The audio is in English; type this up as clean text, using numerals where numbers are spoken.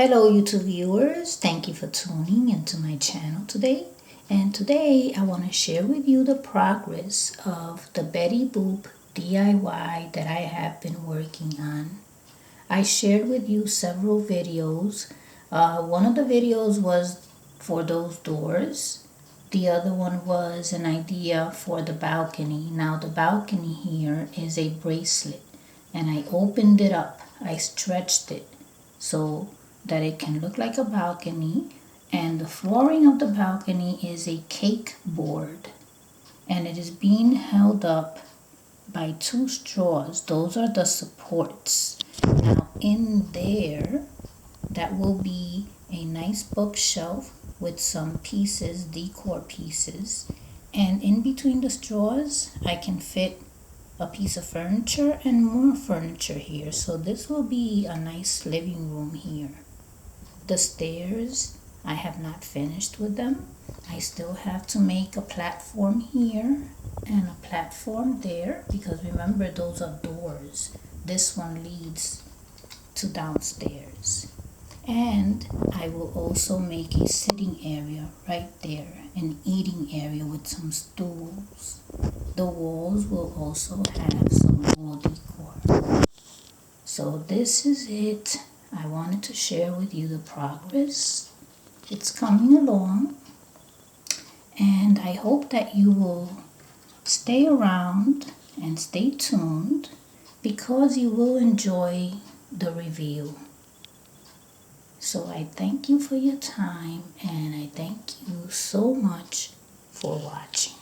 Hello YouTube viewers, thank you for tuning into my channel today. And today I want to share with you the progress of the Betty Boop DIY that I have been working on. I shared with you several videos. One of the videos was for those doors. The other one was an idea for the balcony. Now the balcony here is a bracelet and I opened it up. I stretched it so that it can look like a balcony, and the flooring of the balcony is a cake board and it is being held up by two straws. Those are the supports. Now in there, that will be a nice bookshelf with some pieces, decor pieces, and in between the straws I can fit a piece of furniture and more furniture here. So this will be a nice living room here. The stairs, I have not finished with them. I still have to make a platform here and a platform there, because remember, those are doors. This one leads to downstairs. And I will also make a sitting area right there, an eating area with some stools. The walls will also have some wall decor. So this is it. I wanted to share with you the progress. It's coming along, and I hope that you will stay around and stay tuned, because you will enjoy the review. So I thank you for your time, and I thank you so much for watching.